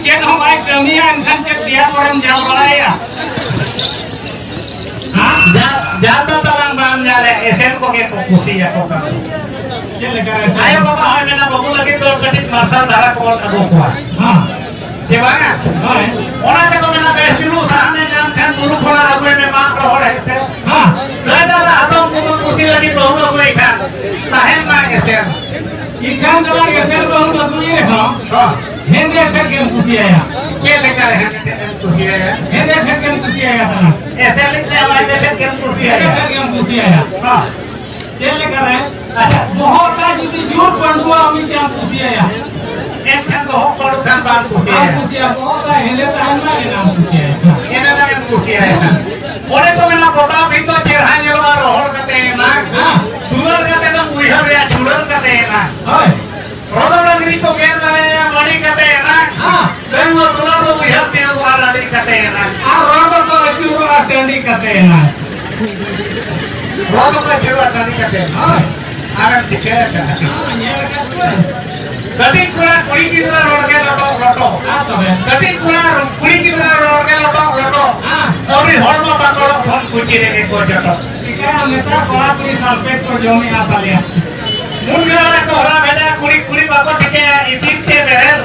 Check हम आई कमिया इनखान check दिया और हम जाल बढ़ाया हाँ जाता तलांग बाम जाले ऐसे को के खुशी है को ये लगा है आयो बाबा है मेरा बाबू लगे तो कटिक मासा धारा को अबो को हां देवाना हां ओना के तो मेरा बेस दिलु सामने जान खान दुरु खोला अबे में मां रो है से हां दादा आदम को खुशी लगी तो हम कोई खा ताहे मां के इखान दला के सेल को हम सुनी रे हां हेंदे फेर के खुशी आया के लेकर है खुशी आया हेंदे फेर के खुशी आया तना ऐसे लिखते आवाज फेर के खुशी आया फेर के खुशी आया हां के लेकर है अच्छा बहुत का यदि जोर पड़ुआ अमी क्या खुशी आया एक का हो पड़ु खान बात खुशी आया खुशी आया बहुत का हेंदे तान ना के नाम खुशी आया एना ना खुशी आया ओरे तो मेला पता भी तो चेहरा जेलवा रोहड़ कते ना हां सुनर कते तो उइहर या छुड़र कते ना होय रोदड़गरी को गेर करे मणि कते ना हां देव सुनर तो उइहर तेल वाला दी कते ना आ रोदड़ को चिउरा टेंडी कते ना रोदड़ को चिउरा टेंडी कते हां आरे ठीक है हां ये का कटी कुड़ा कुड़ी की तरह रोड के लटो लटो हां तो है कटी कुड़ा कुड़ी की तरह रोड के लटो लटो हां और हड़मा बाकड़ो फोन कुची रे को जटो ठीक है नेता कोड़ा कुड़ी सालपेट को जमी आता लिया मुंगला कोरा बेटा कुड़ी कुड़ी बाबा ठके इसिन के बेर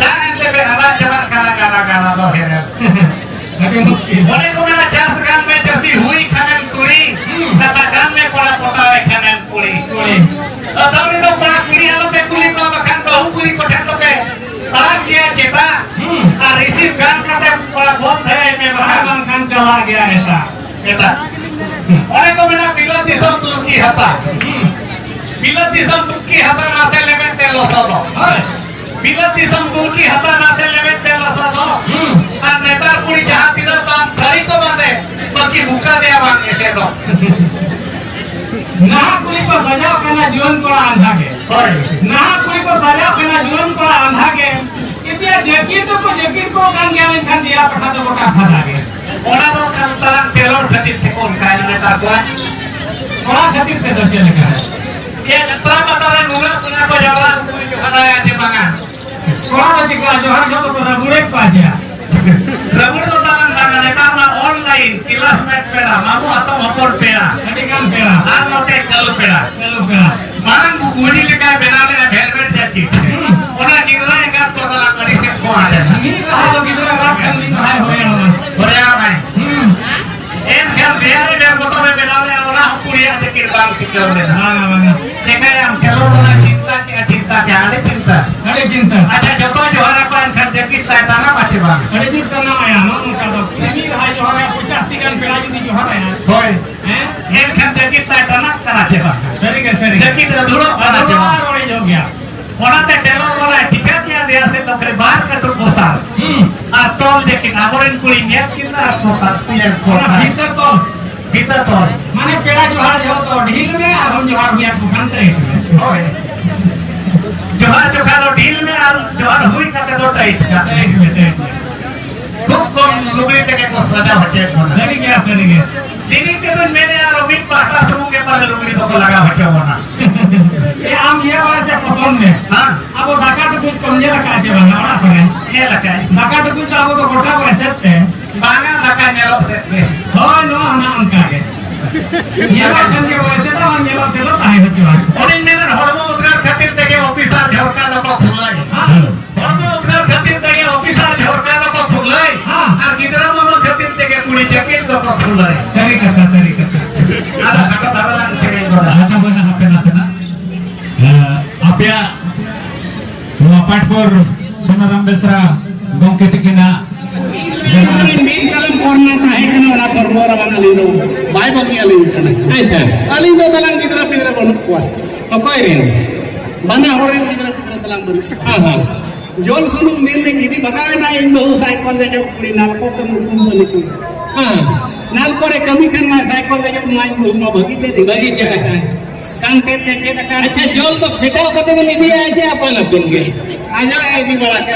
जान ले बे हवा जमा काला काला काला दो है अरे मुक्ति बड़े को मेरा चार काम में जैसी हुई खानन कुड़ी तथा काम में कोड़ा कोटा है खानन कुड़ी कुड़ी अदावरी तो कोड़ा कुड़ी आलो पे कुड़ी को बखान बहु कुड़ी को ठन तो के आराम किया चेता और इसी गान का ते कोड़ा बहुत है में बखान खान चला गया है चेता अरे को मेरा बिलती सब तुर्की हता बिलती सब तुर्की हता ना से लेवे तेल सदो बिलती सब तुर्की हता ना से लेवे तेल सदो और नेता कुड़ी जहां तिधर काम खरी तो बाते बाकी भूखा दे मांगे से दो ना कुड़ी को सजाओ करना जीवन को आंधा के ना कुड़ी को सजाओ करना जीवन को आंधा के इतिया जकीर को कान गया खान दिया पटा तो गोटा खा लागे ओना तो तलांग तेलोर खतीर थे कौन का नेता को ओना खतीर थे दचे लगा ये नेता बतारे नुना कुना को जवाब कुड़ी जो खनाया जे मांगा ओना तो जिका जोहर जो तो रबुड़े पाजिया रबुड़ तो तलांग मांगा नेता मा ऑनलाइन क्लासमेट पेड़ा मामू आता मपोर पेड़ा अडिगान पेड़ा आ मोटे कल पेड़ा मांग कुड़ी लेका बेनाले वेलवेट जैकेट ओना निगला एका तो तलांग करी से को आ जाए मी कहा तो किधर रात फैमिली खाए होए एम घर बेरे बेर बतो में बेलाले ओना हम पुरिया से किरबाल की कर देना हां देखा हम चलो ना चिंता के आड़े चिंता अच्छा जतो जोहरा पान खर जकित ताता ना बाचे बा अरे जी करना आया ना उनका तो सेमी भाई जोहरा 50 गन पेड़ा जी जोहरा है होय हैं ये खर जकित ताता ना कराचे बा सरी जकित अधूरो कराचे बा रोड़ी हो गया ओना ते टेलर वाला टिका किया दिया से तो करे बाहर का तो पोसार आ तोल देके आबोरन कुड़ी नेक कितना पोसार पिया कोना भीतर तोल माने पेड़ा जोहर जो तो ढील में और हम जोहर हुआ दुकान करे होय जोहर जो खालो ढील में और जोहर हुई का तो टाइट का खूब कौन लुगड़ी के को सजा हटे नहीं गया दिनी के दिन मैंने यार अमित पाटा समूह के पास लुगड़ी तो लगा हटे होना ये आम ये वाला से पसंद है हां अब वो ढाका तो कुछ कम ये लगा के बनाना पड़े ये लगा ढाका तो कुछ अब तो गोटा को सेट है बांगा ढाका नेलो सेट है हो नो हम उनका के ये बात के वैसे तो हम नेलो से तो है बच्चा और इन मेरे हड़मो उधर खातिर देखे ऑफिसर झोरका लोग खुलाई हां हड़मो उधर खातिर देखे ऑफिसर झोरका लोग खुलाई हां और किधर लोग खातिर देखे कुड़ी जैकेट लोग खुलाई सही कथा आधा ढाका धारा से अच्छा बोलना आपे ना से ना आपया पाटपुर सोनाराम बेसरा गोंके तिकिना मीन कलम करना है कि ना पर मोरा बना ले दो बाय बकी आली अच्छा आली दो तलांग की तरफ इधर बन को तो कोई रे बना होरे की तरफ तलांग बन हां हां जोल सुनुम नील ने गिदी बतावे ना इन बहु साइकिल दे जो कुड़ी नाल को कम बनी को हां नाल करे कमी खन में साइकिल दे जो माई बहु भगी दे कांटे के का अच्छा जोल तो फिटाओ कते में ली दिया है जे अपन अपन के आजा आईडी बड़ा के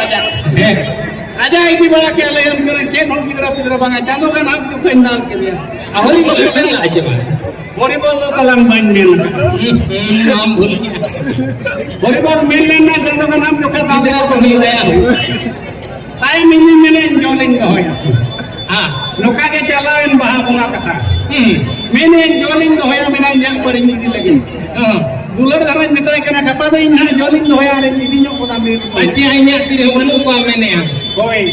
आजा आईडी बड़ा के ले हम करे चेक हम की तरफ बंगा चांदो का नाम क्यों कहीं डाल के दिया होरी बोल में आजे होरी बोल तो कलंग बन गेल नाम भूल गया होरी बोल मिल लेना चांदो का नाम क्यों कर दिया तो नहीं आया Time ini mana joling doya. Nuka ke calain baha bunga kata. Mana joling doya mana yang paling ini lagi. Dular daran mitra kena kapada ini joling doya ada ini nyok kota mir. Aci ainya tidak manu pa mene. Boy.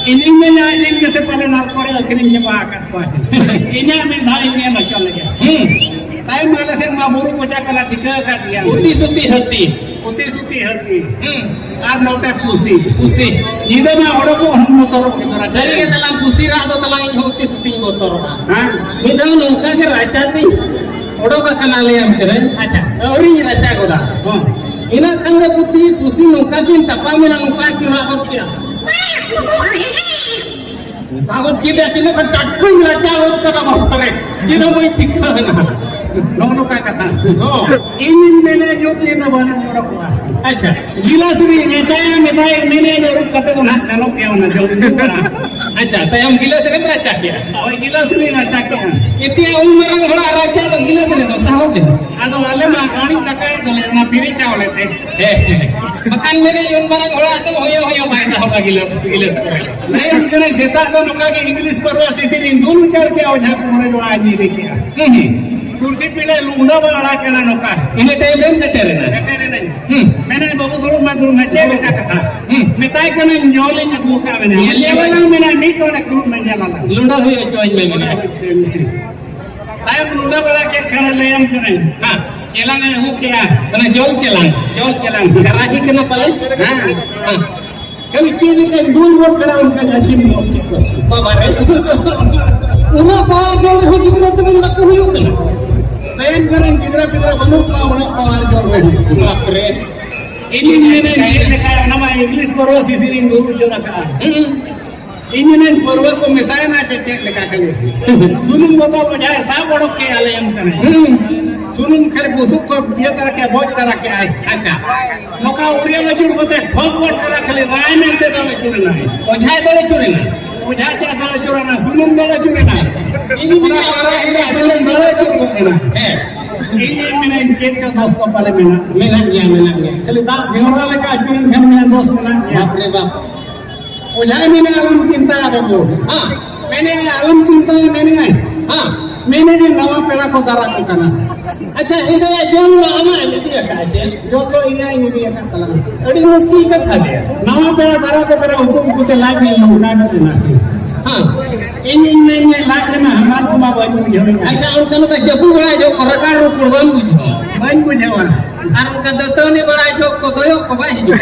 Ini mana ini ke sepale nak Korea kini nyepa kat kuat. Ini mana ini macam lagi. Time mana sen maburu puja kala tiga kat dia. Uti suti hati. Uti suti hati. Ar note pusi. Pusi. Ida mah orang pun motor kita raja. Jadi kita dalam pusi rak atau dalam uti suti motor. Ida nongka ke raja ni. Odo bakal aliyam keren. Acha. Ori raja goda. Ina kanga puti pusi nongka kin tapa mena nongka kira hotia. Awak kita kini kan takkan raja awak kena bapare. Kita mau cikka na. Nono kata. Ini mana jodi na bana orang kuat. Acha. Gila suri metaya mene orang kata tu nak kalau kaya na jodi tu. Acha. Tayam gila suri raja kya. Oh gila suri raja kya. Itu umur orang raja tu gila suri tu sahut. Ado ale makani takai dale na piri chawle te. Makan mere umur orang tu hoyo main sahut gila suri. Naik kena setak tu nuka ke English perwa sisi ni dulu cari ke awak kumare doa ni dekia. Kursi pile luna bala kena nuka. Ini time setter na. Setter ni. Mana bawa dulu madru macam ni kata. Metai kena nyole ni buka mana. Nyole mana mik tu nak guru menjalan. Luna hoyo join me mana. Saya luna bala ke kena layam kena. Kelang ni hukia. Mana jol kelang. Jol kelang. Karahi kena pale. Kali kini kan dulu buat kerana kan acim buat. Babare. Una power jol ho kita tu nak hoyo kena. Lain kan kita banyak power jol. Bapre. Ini mana ni kaya nama English perwa sisi ni dulu jodoh kan. Ini ni perwa ko misalnya nak cek lekah kali. Sunum botol macam saya bodoh ke alayam kena. Sunum kali busuk ko dia cara ke bot cara ke ay. Acha. Noka uriya ngajur ko te thok bot cara kali rai mente dale curi na. Ojai dale curi na. Ojai cha dale curi na. Sunum dale curi na. Ini mana orang ini sunum dale curi na. Ini mana cek ka dost ko pale mina. Mina dia. Kali dah deora leka curi kan mina dost mina. Bapre bap. Ojai mina alam cinta apa tu? Mene alam cinta mene ay. Mene ni nawa pera ko dara ko kana. अच्छा इधर zone अमा निदिया का जे जो ini dia kan kalang. अड़ी मुश्किल का था दे Nawa pera dara ko pera hukum ko te lagi longka na na. हां Ini lagi na hamal ko ma banyu jawai. अच्छा उनका लोग जबू बड़ा जो करकार रो कुर्बान बुझो Banyu jawa. और उनका दतो ने बड़ा जो को दोयो को भाई जो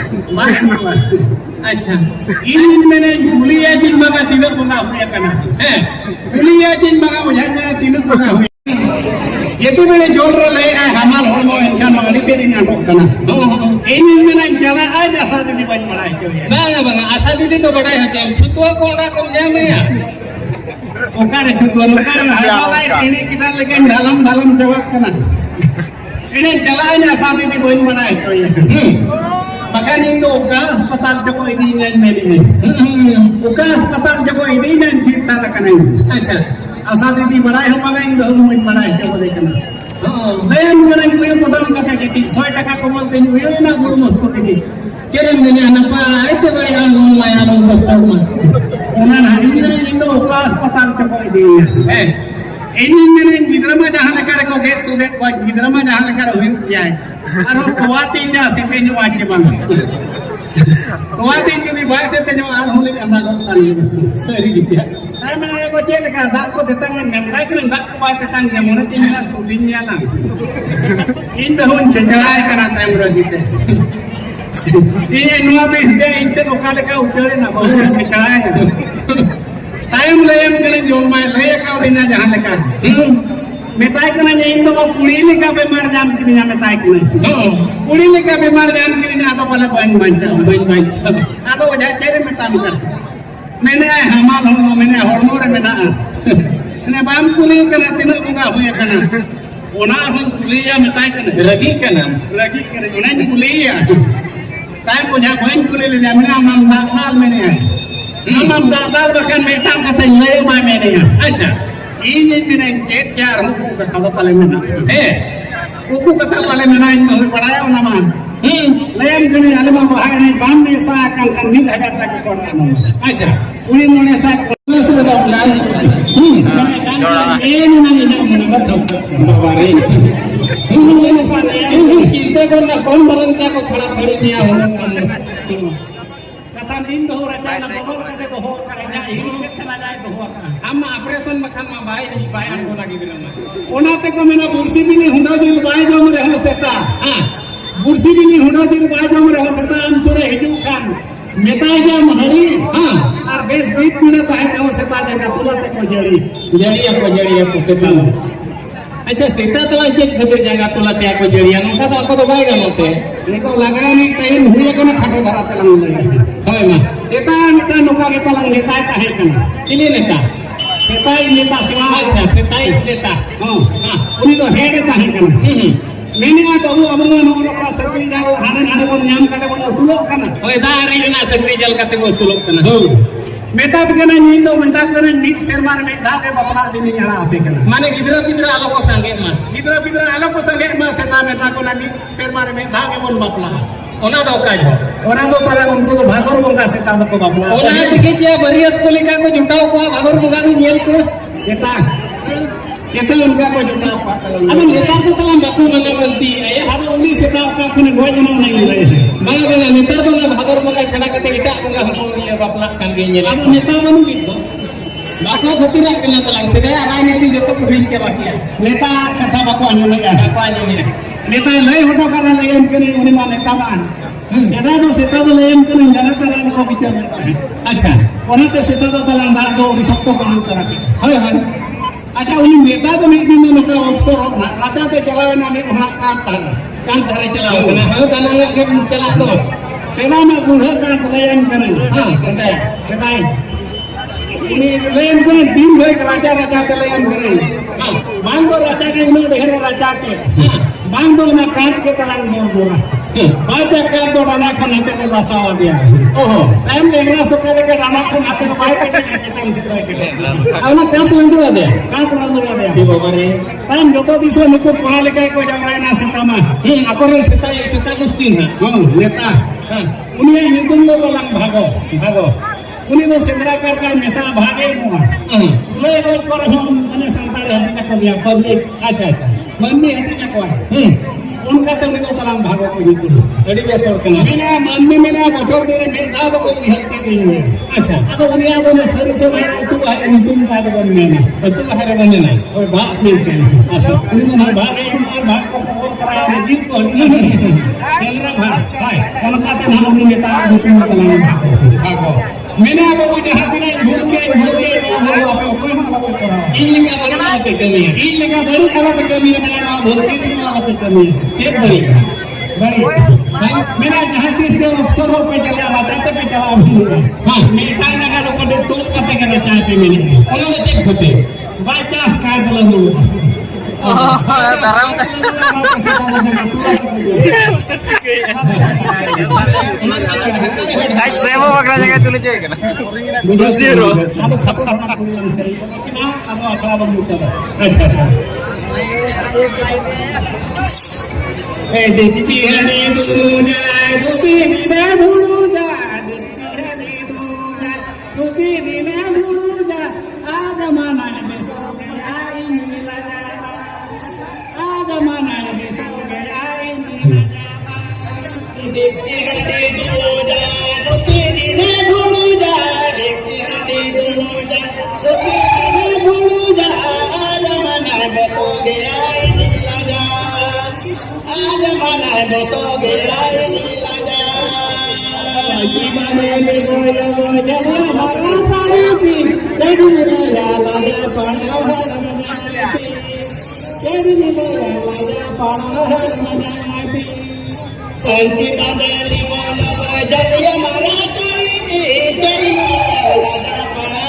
अच्छा Ini mana kuliah din mga tinuk mga huya kana. Kuliah din mga ujanya tinuk mga huya. Itu mana jolro lay ay hamal hormo insan mga dite din atok kana. Ini mana jala aja saat di banyu marai jo ya. bang asa didi तो बड़ा है हम छुतवा कोंडा कम जामे या Okare chutuan okare halai ini kita lagi dalam jawab kana. Ini jalannya saat di banyu marai jo ya. Maka ni do ka अस्पताल joko ini nan meri. Uka अस्पताल joko ini nan kita lakanai. अच्छा Asal ini marai ho magai do mun marai joko dekana. Lain mana kuya podam kata kiti 100 taka ko bolte ni uyo na guru mosto kiti. चेरे ने अनपा आते बड़े हाल माया no बस्ता मत Una na ini ni indo uka अस्पताल joko ini. Ini mana gidra ma jahan lekar ko ke tu dek wa gidra ma jahan lekar huin jai. Aro kuatin ja sipenyu aje bang. Kuatin jadi bahasa tenyo al hulin anda ko tani. सरी गया Ay mana ko cele ka dak ko tetangan nem kai kelen dak ko ba tetang ya mona tinga sulinya lang. Inde hun cecai kana time ro gite. Ini nuwa bis de inse ko kale ka uchare na ko cecai. Time layam kelen jol mai laya ka dina jahan lekar. Metai kana nya indo ko pulili ka bemar jam kini metai kana. Pulili ka bemar jam kini atau pala ban banca. Atau wajah cere metam ka. Mene hamal hormo mene hormo re mena. Mene bam kuli kana tina bunga huya kana. Ona hon kuliya metai kana. रगी का नाम Lagi kana ona kuliya. Tai ko ja ban kuli le mena mam dal mene. Mam dal bahkan metam kata le ma mene. अच्छा Ini mene cet car hukum kata pala mena. Hukum kata pala mena ini badaya ona man. layan kene ale ma bahag ni bam ne sa kan kan 1000 taka ko na acha uni mone sa sudah dah plan ini nani nak meningkat babare ini pa layan cinta ko na kon baran ka ko khada khadi niya ho katan in do raja na bodol ka do ho ka nya iri ke kana jay do ho ka amma operation makan ma bai ni bai an ko lagi dirana onate ko mena bursi bini hunda dil bai jom reho seta bursi bini hunda dil bai jom reho seta am sore hiju kan metai jam hari ar bes bit mina tahe reho seta jaga tulate ko jari ko seta अच्छा सीता तो check खातिर जगह तुला त्या को जरिया नका तो आपको तो बाय गनते निको लगरा नि टाइम हुए को खाटो धरा तलंग ले होय मा सीता नका नका के तलंग नेता काहे कन चिली नेता सीता नेता सिवा अच्छा सीता नेता हां उनी तो हेड काहे कन मैंने तो वो अब नो का सकरी जाओ हाने हाने को नाम काटे को सुलो कन होय दा रे ना सकरी जल काते को सुलो कन हो मेता बगना नींदो मेता करे नीत शर्मार में धा के बपला दिन याला आपे कना माने गिदरा आलो को संगे मा गिदरा आलो को संगे मा सेता मेता को ना नीत शर्मार में धा के बोल बपला ओना दो काज हो ओना दो ताला उनको तो भागोर बंगा सेता को बपला ओना दिखे जे बरियत को लेका को जुटाओ को भागोर बंगा को नेल को सेता उनका को जुटाओ अब नेता तो तला बाकू मंगा बनती ए हादो उनी सेता का कोने गोय जना नहीं ले बाय बना नेता तो भागोर बंगा छड़ा कते इटा बंगा हम ये बपला कान गे नेल अब नेता बनू बितो बाको खतिरा कना तला सेदा राजनीति जतो को बिन के बाकी नेता कथा बाको आने लगा बाको आने नेता लय होटो करा लयन कने उनी मा नेता बान सेदा तो लयन कने जना तला को विचार अच्छा ओनते सेदा तो तला दा दो रिसप्तो को तरह हाय हाय अच्छा उनी नेता तो नहीं दिन नका अवसर राजा ते चलावे ना ने घोड़ा कान धरे चलावे कने हो दाना के चला दो सेना में गुढ़ा का लयन कने हां सेदाई उनी लयन कने दिन भर राजा ते लयन कने बांग दो राजा के उनी ढेर राजा के बांग दो ना काट के तलांग मोर बोरा बाजा का तो डाना को नाते तो दसावा दिया ओहो टाइम लेना सकाले के डाना को नाते तो बाय के टाइम से तो के आवना काट लंदुरा दे ये बाबा रे टाइम जतो दिसो नको पढ़ा लिखा को जावरा ना सीतामा अकोर सीता गुस्तीन हां नेता उनी नितुम तो लंग भागो उनी तो सेंद्रा कर का मेसा भागे मुआ उले एक पर हम माने संताड़े हटी को दिया पब्लिक अच्छा मम्मी हटी को उनका तो नहीं तो तलाम भागो को बिल्कुल अड़ी बेस और कना बिना मम्मी मेरा बचो तेरे मेधा तो कोई हल्के नहीं है अच्छा अब उन्हें तो ने सरी सो तू है नहीं तुम का तो बनने ना तू हरे बनने ना और बात मिलते हैं उन्हें तो ना भागे मार भाग को बोल कराया है दिल को चलरा भाग हाय उनका तो हम अपने नेता दूसरे तलाम भागो मैंने अब वो जहां दिन भूल के ना भूल आप कोई हम आप करा इन का बड़ी ना पे कमी है इन का बड़ी अलग पे कमी है मैंने ना भूल के ना अलग पे कमी है ठीक बड़ी मेरा जहां तीस के अफसरों पे चला बताते पे चला हां मिठाई लगा तो कोटे तो कते के चाय पे मिले उन्होंने चेक होते बाय चांस काय दला दो तरम आज सेवा पकड़ा जाएगा तुले चाहिए ना जीरो अब खपो होना पूरी सही कि ना अब आंकड़ा बन मुकर अच्छा ए देखती है नी दूजा दूती दिना दूजा दूती दिना दूजा आज माना में सो गया नीला जावा आज माना में सो गया नीला जावा देखती है दूजा दूती दिना दूजा देखती है दूजा दूती दिना दूजा आज माना में सो गया नीला जावा आज माना में सो गया नीला जावा जीवन में बोलो जब हमारा साथी जब मेरा लाला पाना जब मेरा लाला पाना पंची बदली बोलो जब हमारा साथी जब मेरा लाला पाना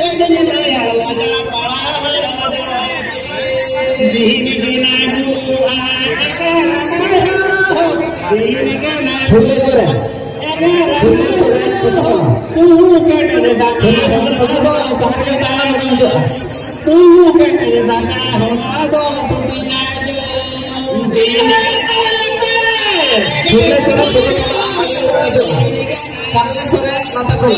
जब मेरा लाला पाना दीन बिना दुआ फुलेश्वर तू कटरे दाता तू कटरे दाता हो दो दुनिया जो दीन Sudah sudah sudah maju. Karena sudah mata pun.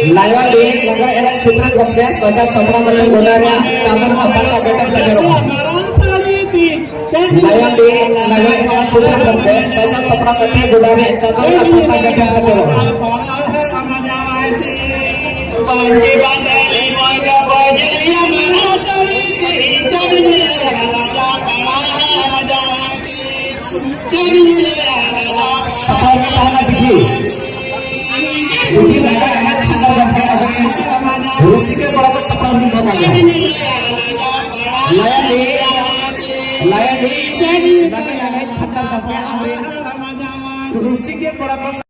Layan di negara era Sutra Gopes pada Sopra Menang Gondarnya cabang apakah betul saja Layan di negara era Sutra Gopes pada Sopra Menang Gondarnya cabang apakah betul saja Sekarang tanah biji Biji negara era Sutra Gopes Rusi ke pada Sopra Menang Layan di negara era Sutra Gopes Rusi ke pada